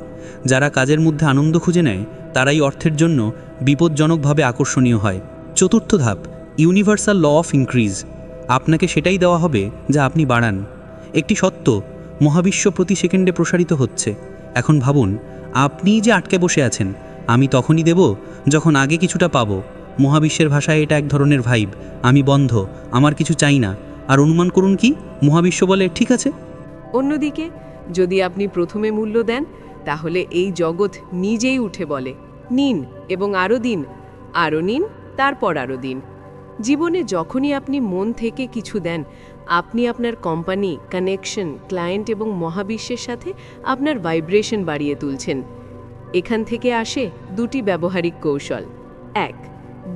যারা কাজের মধ্যে আনন্দ খুঁজে নেয় তারাই অর্থের জন্য বিপজ্জনকভাবে আকর্ষণীয় হয়। চতুর্থ ধাপ, ইউনিভার্সাল ল অফ ইনক্রিজ। আপনাকে সেটাই দেওয়া হবে যা আপনি বাড়ান। একটি সত্য, মহাবিশ্ব প্রতি সেকেন্ডে প্রসারিত হচ্ছে। এখন ভাবুন, আপনি যে আটকে বসে আছেন, আমি তখনই দেব যখন আগে কিছুটা পাবো। মহাবিশ্বের ভাষায় এটা এক ধরনের ভাইব, আমি বন্ধ, আমার কিছু চাই না। আর অনুমান করুন কি, মহাবিশ্ব বলে ঠিক আছে। অন্যদিকে যদি আপনি প্রথমে মূল্য দেন, তাহলে এই জগৎ নিজেই উঠে বলে, নিন এবং আরও দিন, আরও নিন, তারপর আরও দিন। জীবনে যখনই আপনি মন থেকে কিছু দেন, আপনি আপনার কোম্পানি, কানেকশন, ক্লায়েন্ট এবং মহাবিশ্বের সাথে আপনার ভাইব্রেশন বাড়িয়ে তুলছেন। এখান থেকে আসে দুটি ব্যবহারিক কৌশল। 1.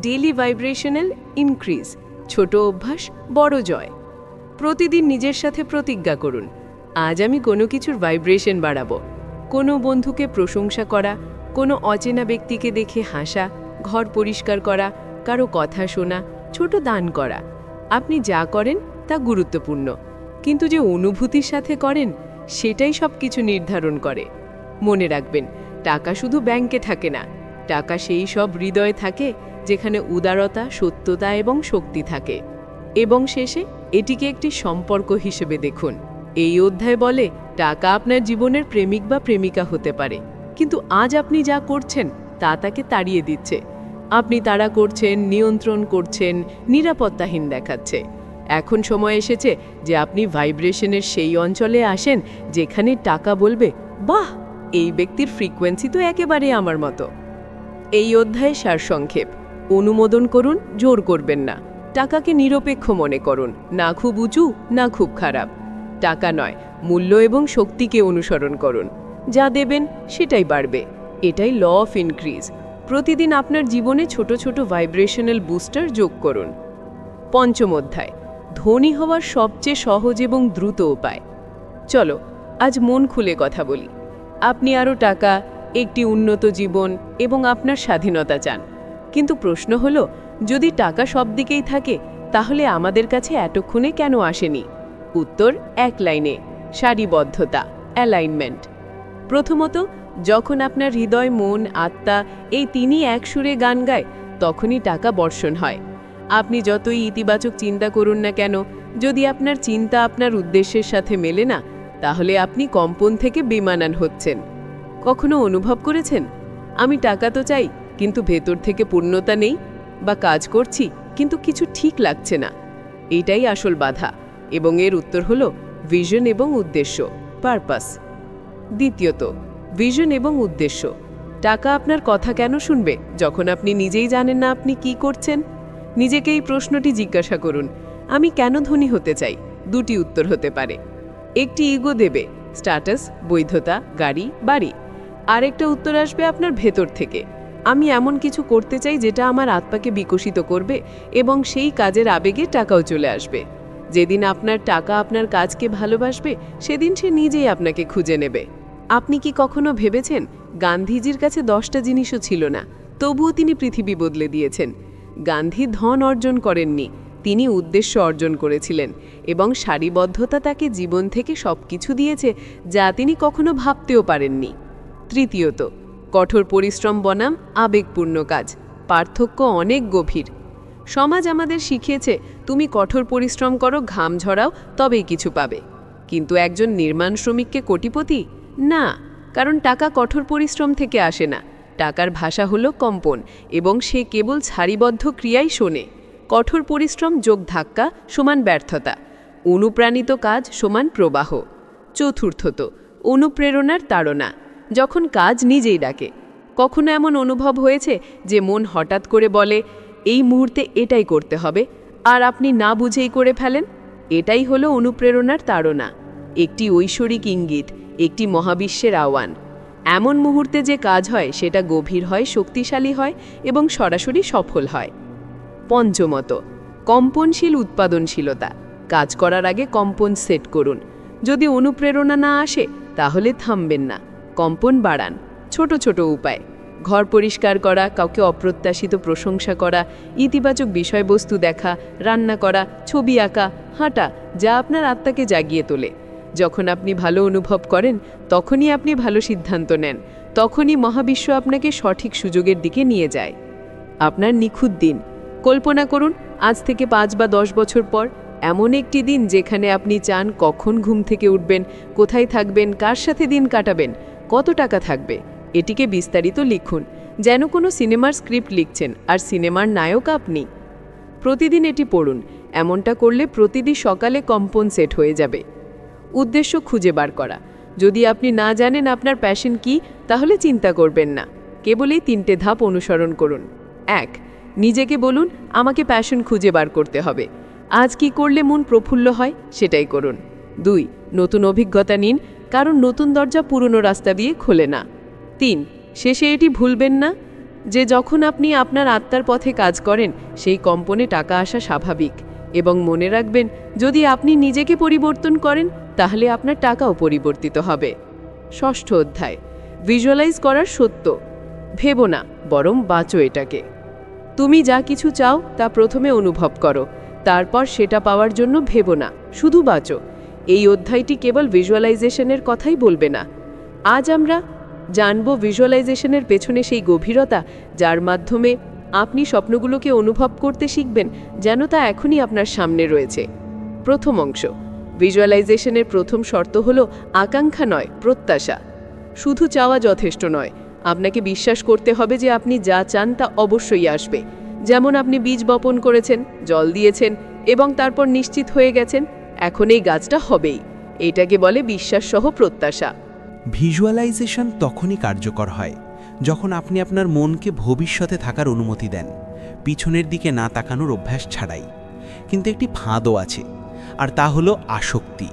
ডেইলি ভাইব্রেশনাল ইনক্রিজ, ছোট অভ্যাস, বড় জয়। প্রতিদিন নিজের সাথে প্রতিজ্ঞা করুন, আজ আমি কোনো কিছুর ভাইব্রেশন বাড়াবো। কোনো বন্ধুকে প্রশংসা করা, কোনো অচেনা ব্যক্তিকে দেখে হাসা, ঘর পরিষ্কার করা, কারো কথা শোনা, ছোট দান করা। আপনি যা করেন তা গুরুত্বপূর্ণ, কিন্তু যে অনুভূতির সাথে করেন সেটাই সব কিছু নির্ধারণ করে। মনে রাখবেন, টাকা শুধু ব্যাংকে থাকে না, টাকা সেই সব হৃদয়ে থাকে যেখানে উদারতা, সত্যতা এবং শক্তি থাকে। এবং শেষে এটিকে একটি সম্পর্ক হিসেবে দেখুন। এই অধ্যায় বলে টাকা আপনার জীবনের প্রেমিক বা প্রেমিকা হতে পারে, কিন্তু আজ আপনি যা করছেন তা তাকে তাড়িয়ে দিচ্ছে। আপনি তাড়া করছেন, নিয়ন্ত্রণ করছেন, নিরাপত্তাহীন দেখাচ্ছে। এখন সময় এসেছে যে আপনি ভাইব্রেশনের সেই অঞ্চলে আসেন যেখানে টাকা বলবে, বাহ, এই ব্যক্তির ফ্রিকোয়েন্সি তো একেবারে আমার মতো। এই অধ্যায়ে সারসংক্ষেপ: অনুমোদন করুন, জোর করবেন না। টাকাকে নিরপেক্ষ মনে করুন, না খুব উঁচু না খুব খারাপ। টাকা নয়, মূল্য এবং শক্তিকে অনুসরণ করুন। যা দেবেন সেটাই বাড়বে। এটাই ল অফ ইনক্রিজ। প্রতিদিন আপনার জীবনে ছোট ছোট ভাইব্রেশনাল বুস্টার যোগ করুন। পঞ্চম অধ্যায়: ধনী হওয়ার সবচেয়ে সহজ এবং দ্রুত উপায়। চলো আজ মন খুলে কথা বলি। আপনি আরও টাকা, একটি উন্নত জীবন এবং আপনার স্বাধীনতা চান, কিন্তু প্রশ্ন হলো, যদি টাকা সব দিকেই থাকে তাহলে আমাদের কাছে এতক্ষণে কেন আসেনি? উত্তর এক লাইনে: সারিবদ্ধতা, অ্যালাইনমেন্ট। প্রথমত, যখন আপনার হৃদয়, মন, আত্মা এই তিনই এক সুরে গান গায়, তখনই টাকা বর্ষণ হয়। আপনি যতই ইতিবাচক চিন্তা করুন না কেন, যদি আপনার চিন্তা আপনার উদ্দেশ্যের সাথে মেলে না, তাহলে আপনি কম্পন থেকে বেমানান হচ্ছেন। কখনো অনুভব করেছেন, আমি টাকা তো চাই কিন্তু ভেতর থেকে পূর্ণতা নেই, বা কাজ করছি কিন্তু কিছু ঠিক লাগছে না? এইটাই আসল বাধা, এবং এর উত্তর হলো ভিশন এবং উদ্দেশ্য, পারপাস। দ্বিতীয়ত, ভিশন এবং উদ্দেশ্য। টাকা আপনার কথা কেন শুনবে যখন আপনি নিজেই জানেন না আপনি কি করছেন? নিজেকে এই প্রশ্নটি জিজ্ঞাসা করুন, আমি কেন ধনী হতে চাই? দুটি উত্তর হতে পারে। একটি ইগো দেবে, স্ট্যাটাস, বৈধতা, গাড়ি, বাড়ি। আরেকটা উত্তর আসবে আপনার ভেতর থেকে, আমি এমন কিছু করতে চাই যেটা আমার আত্মাকে বিকশিত করবে, এবং সেই কাজের আবেগে টাকাও চলে আসবে। যেদিন আপনার টাকা আপনার কাজকে ভালোবাসবে, সেদিন সে নিজেই আপনাকে খুঁজে নেবে। আপনি কি কখনো ভেবেছেন, গান্ধীজির কাছে 10টা জিনিসও ছিল না, তবুও তিনি পৃথিবী বদলে দিয়েছেন? গান্ধী ধন অর্জন করেননি, তিনি উদ্দেশ্য অর্জন করেছিলেন, এবং সারিবদ্ধতা তাকে জীবন থেকে সবকিছু দিয়েছে যা তিনি কখনো ভাবতেও পারেননি। তৃতীয়ত, কঠোর পরিশ্রম বনাম আবেগপূর্ণ কাজ, পার্থক্য অনেক গভীর। সমাজ আমাদের শিখিয়েছে, তুমি কঠোর পরিশ্রম করো, ঘাম ঝরাও, তবেই কিছু পাবে। কিন্তু একজন নির্মাণ শ্রমিককে কোটিপতি? না, কারণ টাকা কঠোর পরিশ্রম থেকে আসে না। টাকার ভাষা হলো কম্পন, এবং সে কেবল সারিবদ্ধ ক্রিয়াই শোনে। কঠোর পরিশ্রম যোগ ধাক্কা সমান ব্যর্থতা, অনুপ্রাণিত কাজ সমান প্রবাহ। চতুর্থত, অনুপ্রেরণার তাড়না, যখন কাজ নিজেই ডাকে। কখনো এমন অনুভব হয়েছে যে মন হঠাৎ করে বলে, এই মুহূর্তে এটাই করতে হবে, আর আপনি না বুঝেই করে ফেলেন? এটাই হলো অনুপ্রেরণার তাড়না, একটি ঐশ্বরিক ইঙ্গিত, একটি মহাবিশ্বের আহ্বান। এমন মুহূর্তে যে কাজ হয় সেটা গভীর হয়, শক্তিশালী হয় এবং সরাসরি সফল হয়। পঞ্চমত, কম্পনশীল উৎপাদনশীলতা। কাজ করার আগে কম্পন সেট করুন। যদি অনুপ্রেরণা না আসে তাহলে থামবেন না, কম্পন বাড়ান। ছোট ছোট উপায়: ঘর পরিষ্কার করা, কাউকে অপ্রত্যাশিত প্রশংসা করা, ইতিবাচক বিষয়বস্তু দেখা, রান্না করা, ছবি আঁকা, হাঁটা, যা আপনার আত্মাকে জাগিয়ে তোলে। যখন আপনি ভালো অনুভব করেন, তখনই আপনি ভালো সিদ্ধান্ত নেন, তখনই মহাবিশ্ব আপনাকে সঠিক সুযোগের দিকে নিয়ে যায়। আপনার নিখুঁত দিন। কল্পনা করুন, আজ থেকে 5 বা 10 বছর পর এমন একটি দিন যেখানে আপনি চান কখন ঘুম থেকে উঠবেন, কোথায় থাকবেন, কার সাথে দিন কাটাবেন, কত টাকা থাকবে। এটিকে বিস্তারিত লিখুন, যেন কোনো সিনেমার স্ক্রিপ্ট লিখছেন, আর সিনেমার নায়ক আপনি। প্রতিদিন এটি পড়ুন। এমনটা করলে প্রতিদিন সকালে কম্পন সেট হয়ে যাবে। উদ্দেশ্য খুঁজে বার করা। যদি আপনি না জানেন আপনার প্যাশন কি, তাহলে চিন্তা করবেন না। কেবল এই 3টে ধাপ অনুসরণ করুন। 1. নিজেকে বলুন, আমাকে প্যাশন খুঁজে বার করতে হবে। আজ কি করলে মন প্রফুল্ল হয় সেটাই করুন। 2. নতুন অভিজ্ঞতা নিন, কারণ নতুন দরজা পুরনো রাস্তা দিয়ে খোলে না। 3. শেষে এটি ভুলবেন না যে যখন আপনি আপনার আত্মার পথে কাজ করেন, সেই কম্পনে টাকা আসা স্বাভাবিক। এবং মনে রাখবেন, যদি আপনি নিজেকে পরিবর্তন করেন, তাহলে আপনার টাকাও পরিবর্তিত হবে। 6ষ্ঠ অধ্যায়, ভিজুয়ালাইজ করার সত্য। ভেবো না, বরং বাঁচো এটাকে। তুমি যা কিছু চাও তা প্রথমে অনুভব করো, তারপর সেটা পাওয়ার জন্য ভেবো না, শুধু বাঁচো। এই অধ্যায়টি কেবল ভিজুয়ালাইজেশনের কথাই বলবে না। আজ আমরা জানব ভিজুয়ালাইজেশনের পেছনে সেই গভীরতা, যার মাধ্যমে আপনি স্বপ্নগুলোকে অনুভব করতে শিখবেন যেন তা এখনই আপনার সামনে রয়েছে। প্রথম অংশ, ভিজুয়ালাইজেশনের প্রথম শর্ত হলো আকাঙ্ক্ষা নয়, প্রত্যাশা। শুধু চাওয়া যথেষ্ট নয়, আপনাকে বিশ্বাস করতে হবে যে আপনি যা চান তা অবশ্যই আসবে। যেমন আপনি বীজ বপন করেছেন, জল দিয়েছেন এবং তারপর নিশ্চিত হয়ে গেছেন এখন এই গাছটা হবেই। এটাকে বলে বিশ্বাস সহ প্রত্যাশা। ভিজুয়ালাইজেশন তখনই কার্যকর হয় যখন আপনি আপনার মনকে ভবিষ্যতে থাকার অনুমতি দেন, পিছনের দিকে না তাকানোর অভ্যাস ছাড়াই। কিন্তু একটি ফাঁদও আছে, আর তা হলো আসক্তি।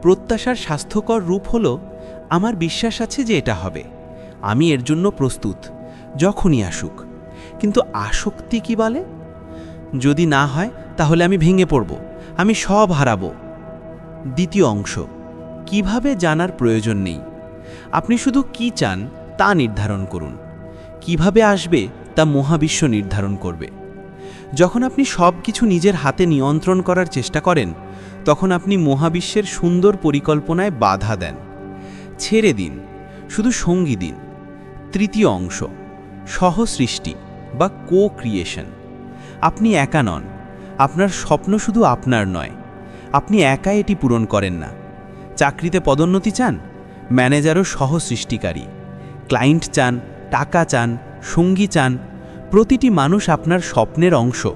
প্রত্যাশার স্বাস্থ্যকর রূপ হলো, আমার বিশ্বাস আছে যে এটা হবে, আমি এর জন্য প্রস্তুত, যখনই আসুক। কিন্তু আসক্তি কি বলে? যদি না হয় তাহলে আমি ভেঙে পড়ব, আমি সব হারাবো। দ্বিতীয় অংশ, কিভাবে জানার প্রয়োজন নেই। আপনি শুধু কি চান তা নির্ধারণ করুন, কিভাবে আসবে তা মহাবিশ্ব নির্ধারণ করবে। যখন আপনি সব কিছু নিজের হাতে নিয়ন্ত্রণ করার চেষ্টা করেন, তখন আপনি মহাবিশ্বের সুন্দর পরিকল্পনায় বাধা দেন। ছেড়ে দিন, শুধু সঙ্গী দিন। তৃতীয় অংশ, সহসৃষ্টি বা কো-ক্রিয়েশন। আপনি একা নন, আপনার স্বপ্ন শুধু আপনার নয়, আপনি একা এটি পূরণ করেন না। চাকরিতে পদোন্নতি চান, ম্যানেজারও সহসৃষ্টিকারী। ক্লায়েন্ট চান, টাকা চান, সঙ্গী চান, প্রতিটি মানুষ আপনার স্বপ্নের অংশ,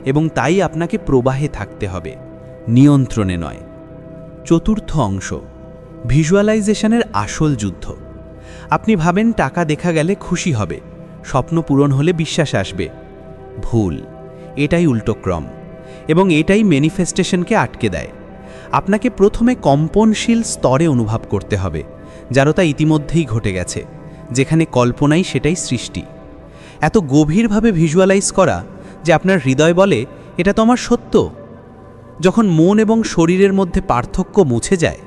এবং তাই আপনাকে প্রবাহে থাকতে হবে, নিয়ন্ত্রণে নয়। চতুর্থ অংশ, ভিজুয়ালাইজেশনের আসল যুদ্ধ। আপনি ভাবেন টাকা দেখা গেলে খুশি হবে, স্বপ্ন পূরণ হলে বিশ্বাস আসবে। ভুল, এটাই উল্টো ক্রম, এবং এটাই ম্যানিফেস্টেশনকে আটকে দেয়। আপনাকে প্রথমে কম্পনশীল স্তরে অনুভব করতে হবে, যার তা ইতিমধ্যেই ঘটে গেছে, যেখানে কল্পনাই সেটাই সৃষ্টি। এত গভীরভাবে ভিজুয়ালাইজ করা যে আপনার হৃদয় বলে, এটা তো আমার সত্য। যখন মন এবং শরীরের মধ্যে পার্থক্য মুছে যায়,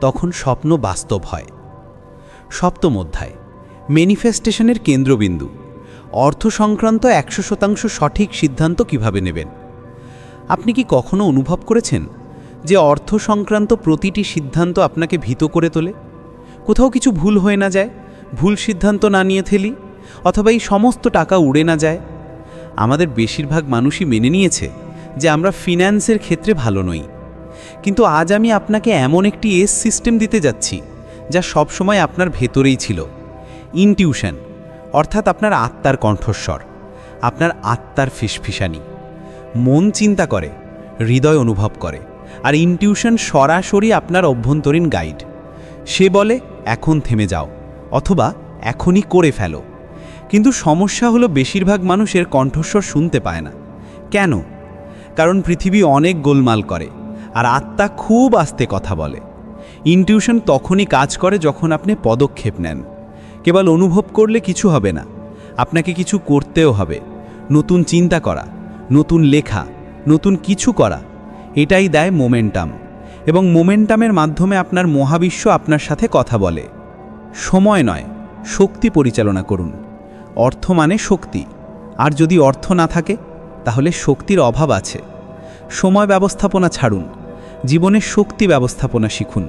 তখন স্বপ্ন বাস্তব হয়। সপ্তম অধ্যায়, ম্যানিফেস্টেশনের কেন্দ্রবিন্দু। অর্থ সংক্রান্ত 100% সঠিক সিদ্ধান্ত কিভাবে নেবেন। আপনি কি কখনো অনুভব করেছেন যে অর্থ সংক্রান্ত প্রতিটি সিদ্ধান্ত আপনাকে ভীত করে তোলে? কোথাও কিছু ভুল হয়ে না যায়, ভুল সিদ্ধান্ত না নিয়ে ফেলি, অথবা এই সমস্ত টাকা উড়ে না যায়। আমাদের বেশিরভাগ মানুষই মেনে নিয়েছে যে আমরা ফিন্যান্সের ক্ষেত্রে ভালো নই। কিন্তু আজ আমি আপনাকে এমন একটি সিস্টেম দিতে যাচ্ছি যা সবসময় আপনার ভেতরেই ছিল। ইনটিউশন, অর্থাৎ আপনার আত্মার কণ্ঠস্বর, আপনার আত্মার ফিসফিসানি। মন চিন্তা করে, হৃদয় অনুভব করে, আর ইনটিউশন সরাসরি আপনার অভ্যন্তরীণ গাইড। সে বলে, এখন থেমে যাও, অথবা এখনই করে ফেলো। কিন্তু সমস্যা হলো, বেশিরভাগ মানুষের কণ্ঠস্বর শুনতে পায় না। কেন? কারণ পৃথিবী অনেক গোলমাল করে, আর আত্মা খুব আস্তে কথা বলে। ইনটিউশন তখনই কাজ করে যখন আপনি পদক্ষেপ নেন। কেবল অনুভব করলে কিছু হবে না, আপনাকে কিছু করতেও হবে। নতুন চিন্তা করা, নতুন লেখা, নতুন কিছু করা, এটাই দেয় মোমেন্টাম। এবং মোমেন্টামের মাধ্যমে আপনার মহাবিশ্ব আপনার সাথে কথা বলে। সময় নয়, শক্তি পরিচালনা করুন। অর্থ মানে শক্তি, আর যদি অর্থ না থাকে তাহলে শক্তির অভাব আছে। সময় ব্যবস্থাপনা ছাড়ুন, জীবনের শক্তি ব্যবস্থাপনা শিখুন।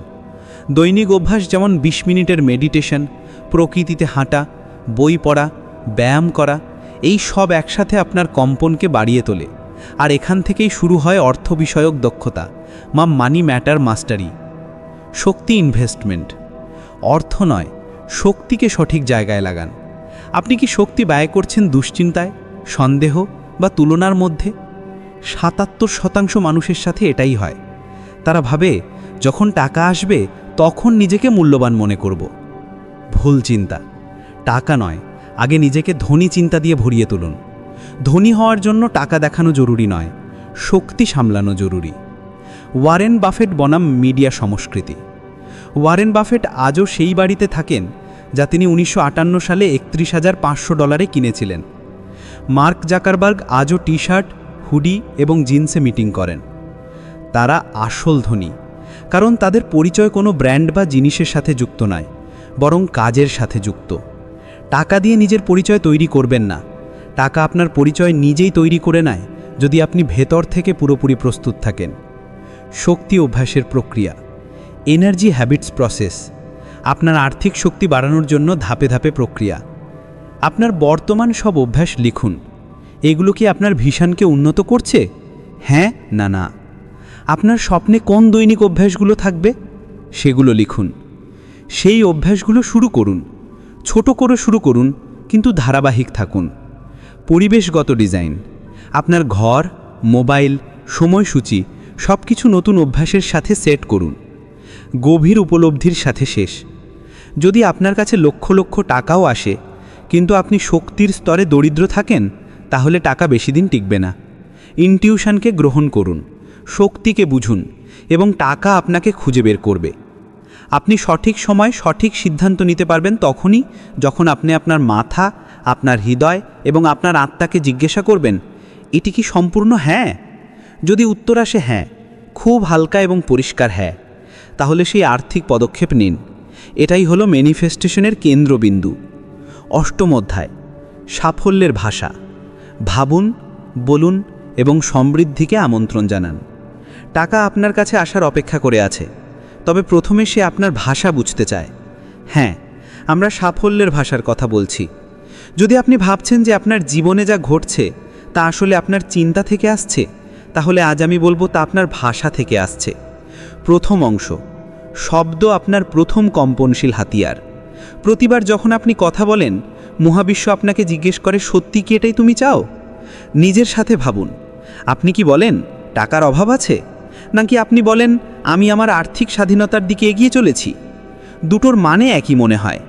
দৈনিক অভ্যাস যেমন 20 মিনিটের মেডিটেশন, প্রকৃতিতে হাঁটা, বই পড়া, ব্যায়াম করা, এই সব একসাথে আপনার কম্পনকে বাড়িয়ে তোলে। আর এখান থেকেই শুরু হয় অর্থ বিষয়ক দক্ষতা, মানি ম্যাটার মাস্টারি। শক্তি ইনভেস্টমেন্ট, অর্থ নয়, শক্তিকে সঠিক জায়গায় লাগান। আপনি কি শক্তি ব্যয় করছেন দুশ্চিন্তায়, সন্দেহ বা তুলনার মধ্যে? 77% মানুষের সাথে এটাই হয়। তারা ভাবে যখন টাকা আসবে তখন নিজেকে মূল্যবান মনে করব। ভুল চিন্তা। টাকা নয়, আগে নিজেকে ধনী চিন্তা দিয়ে ভরিয়ে তুলুন। ধনী হওয়ার জন্য টাকা দেখানো জরুরি নয়, শক্তি সামলানো জরুরি। ওয়ারেন বাফেট বনাম মিডিয়া সংস্কৃতি। ওয়ারেন বাফেট আজও সেই বাড়িতে থাকেন যা তিনি 1958 সালে $31,500 কিনেছিলেন। মার্ক জাকারবার্গ আজও টি-শার্ট, হুডি এবং জিন্সে মিটিং করেন। তারা আসল ধনী, কারণ তাদের পরিচয় কোনো ব্র্যান্ড বা জিনিসের সাথে যুক্ত নয়, বরং কাজের সাথে যুক্ত। টাকা দিয়ে নিজের পরিচয় তৈরি করবেন না, টাকা আপনার পরিচয় নিজেই তৈরি করে নেয় যদি আপনি ভেতর থেকে পুরোপুরি প্রস্তুত থাকেন। শক্তি অভ্যাসের প্রক্রিয়া, এনার্জি হ্যাবিটস প্রসেস। আপনার আর্থিক শক্তি বাড়ানোর জন্য ধাপে ধাপে প্রক্রিয়া। আপনার বর্তমান সব অভ্যাস লিখুন। এগুলো কি আপনার ভিশনকে উন্নত করছে? হ্যাঁ না না। আপনার স্বপ্নে কোন দৈনিক অভ্যাসগুলো থাকবে? সেগুলো লিখুন। সেই অভ্যাসগুলো শুরু করুন। ছোট করে শুরু করুন, কিন্তু ধারাবাহিক থাকুন। পরিবেশগত ডিজাইন। আপনার ঘর, মোবাইল, সময়সূচি সব কিছু নতুন অভ্যাসের সাথে সেট করুন। গভীর উপলব্ধির সাথে শেষ। যদি আপনার কাছে লক্ষ লক্ষ টাকাও আসে, কিন্তু আপনি শক্তির স্তরে দরিদ্র থাকেন, তাহলে টাকা বেশি দিন টিকবে না। ইনটিউশনকে গ্রহণ করুন, শক্তিকে বুঝুন, এবং টাকা আপনাকে খুঁজে বের করবে। আপনি সঠিক সময় সঠিক সিদ্ধান্ত নিতে পারবেন তখনই যখন আপনি আপনার মাথা, আপনার হৃদয় এবং আপনার আত্মাকে জিজ্ঞাসা করবেন, এটি কি সম্পূর্ণ হ্যাঁ? যদি উত্তর আসে হ্যাঁ, খুব হালকা এবং পরিষ্কার হ্যাঁ, তাহলে সেই আর্থিক পদক্ষেপ নিন। এটাই হলো ম্যানিফেস্টেশনের কেন্দ্রবিন্দু। অষ্টম অধ্যায়, সাফল্যের ভাষা। ভাবুন, বলুন এবং সমৃদ্ধিকে আমন্ত্রণ জানান। টাকা আপনার কাছে আসার অপেক্ষা করে আছে, তবে প্রথমে সে আপনার ভাষা বুঝতে চায়। হ্যাঁ, আমরা সাফল্যের ভাষার কথা বলছি। যদি আপনি ভাবছেন যে আপনার জীবনে যা ঘটছে তা আসলে আপনার চিন্তা থেকে আসছে, তাহলে আজ আমি বলবো তা আপনার ভাষা থেকে আসছে। প্রথম অংশ, শব্দ আপনার প্রথম কম্পনশীল হাতিয়ার। প্রতিবার যখন আপনি কথা বলেন, মহাবিশ্ব আপনাকে জিজ্ঞেস করে, সত্যি কি এটাই তুমি চাও? নিজের সাথে ভাবুন, আপনি কি বলেন টাকার অভাব আছে, নাকি আপনি বলেন আমি আমার আর্থিক স্বাধীনতার দিকে এগিয়ে চলেছি? দুটোর মানে একই মনে হয়,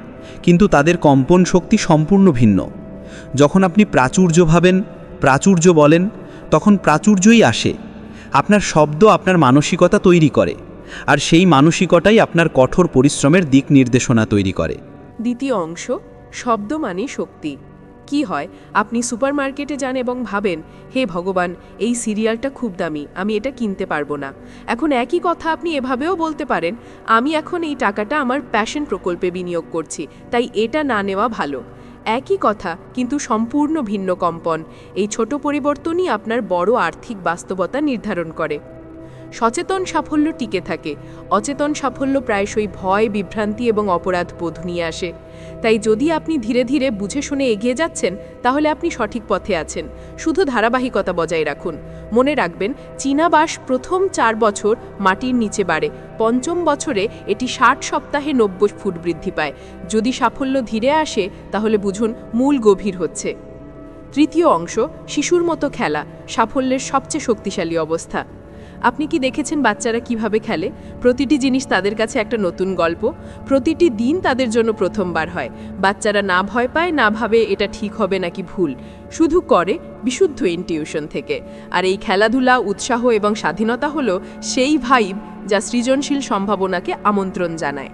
কিন্তু তাদের কম্পন শক্তি সম্পূর্ণ ভিন্ন। যখন আপনি প্রাচুর্য ভাবেন, প্রাচুর্য বলেন, তখন প্রাচুর্যই আসে। আপনার শব্দ আপনার মানসিকতা তৈরি করে, আর সেই মানসিকতাই আপনার কঠোর পরিশ্রমের দিক নির্দেশনা তৈরি করে। দ্বিতীয় অংশ, শব্দ মানে শক্তি। কি হয়, আপনি সুপারমার্কেটে যান এবং ভাবেন, হে ভগবান, এই সিরিয়ালটা খুব দামি, আমি এটা কিনতে পারবো না। এখন একই কথা আপনি এভাবেও বলতে পারেন, আমি এখন এই টাকাটা আমার প্যাশন প্রকল্পে বিনিয়োগ করছি, তাই এটা না নেওয়া ভালো। একই কথা, কিন্তু সম্পূর্ণ ভিন্ন কম্পন। এই ছোট পরিবর্তনই আপনার বড় আর্থিক বাস্তবতা নির্ধারণ করে। সচেতন সাফল্য টিকে থাকে, অচেতন সাফল্য প্রায়শই ভয়, বিভ্রান্তি এবং অপরাধ বোধ নিয়ে আসে। তাই যদি আপনি ধীরে ধীরে বুঝে শুনে এগিয়ে যাচ্ছেন, তাহলে আপনি সঠিক পথে আছেন। শুধু ধারাবাহিকতা বজায় রাখুন। মনে রাখবেন, চীনা বাঁশ প্রথম 4 বছর মাটির নিচে বাড়ে, পঞ্চম বছরে এটি 60 সপ্তাহে 90 ফুট বৃদ্ধি পায়। যদি সাফল্য ধীরে আসে, তাহলে বুঝুন মূল গভীর হচ্ছে। তৃতীয় অংশ, শিশুর মতো খেলা, সাফল্যের সবচেয়ে শক্তিশালী অবস্থা। আপনি কি দেখেছেন বাচ্চারা কিভাবে খেলে? প্রতিটি জিনিস তাদের কাছে একটা নতুন গল্প। প্রতিটি দিন তাদের জন্য প্রথমবার হয়। বাচ্চারা না ভয় পায়, না ভাবে এটা ঠিক হবে নাকি ভুল, শুধু করে বিশুদ্ধ ইনটিউশন থেকে। আর এই খেলাধুলা, উৎসাহ এবং স্বাধীনতা হলো সেই ভাইব যা সৃজনশীল সম্ভাবনাকে আমন্ত্রণ জানায়।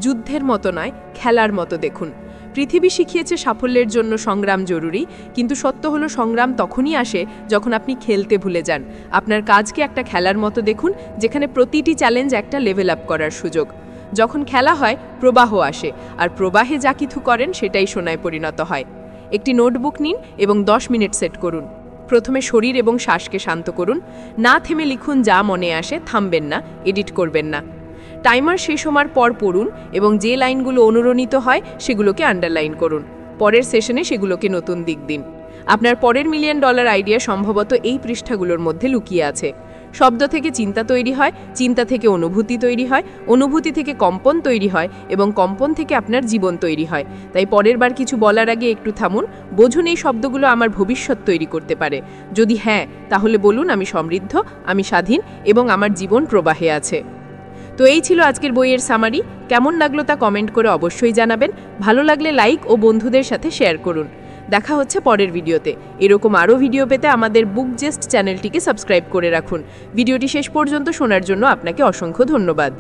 যুদ্ধের মতো নয়, খেলার মতো দেখুন। পৃথিবী শিখিয়েছে সাফল্যের জন্য সংগ্রাম জরুরি, কিন্তু সত্য হলো সংগ্রাম তখনই আসে যখন আপনি খেলতে ভুলে যান। আপনার কাজকে একটা খেলার মতো দেখুন, যেখানে প্রতিটি চ্যালেঞ্জ একটা লেভেল আপ করার সুযোগ। যখন খেলা হয়, প্রবাহ আসে, আর প্রবাহে যা কিছু করেন সেটাই সোনায় পরিণত হয়। একটি নোটবুক নিন এবং 10 মিনিট সেট করুন। প্রথমে শরীর এবং শ্বাসকে শান্ত করুন। না থেমে লিখুন, যা মনে আসে, থামবেন না, এডিট করবেন না। টাইমার শেষ হওয়ার পর পড়ুন এবং যে লাইনগুলো অনুরণিত হয় সেগুলোকে আন্ডারলাইন করুন। পরের সেশনে সেগুলোকে নতুন দিক দিন। আপনার পরের $1 মিলিয়ন আইডিয়া সম্ভবত এই পৃষ্ঠাগুলোর মধ্যে লুকিয়ে আছে। শব্দ থেকে চিন্তা তৈরি হয়, চিন্তা থেকে অনুভূতি তৈরি হয়, অনুভূতি থেকে কম্পন তৈরি হয়, এবং কম্পন থেকে আপনার জীবন তৈরি হয়। তাই পরের বার কিছু বলার আগে একটু থামুন, বুঝুন এই শব্দগুলো আমার ভবিষ্যৎ তৈরি করতে পারে। যদি হ্যাঁ, তাহলে বলুন, আমি সমৃদ্ধ, আমি স্বাধীন এবং আমার জীবন প্রবাহে আছে। তো তো এই ছিল আজকের বইয়ের সামারি। কেমন লাগলো তা কমেন্ট করে অবশ্যই জানাবেন। ভালো লাগলে লাইক ও বন্ধুদের সাথে শেয়ার করুন। দেখা হচ্ছে পরের ভিডিওতে। এরকম আরও ভিডিও পেতে আমাদের বুকজেস্ট চ্যানেলটিকে সাবস্ক্রাইব করে রাখুন। ভিডিওটি শেষ পর্যন্ত শোনার জন্য আপনাকে অসংখ্য ধন্যবাদ।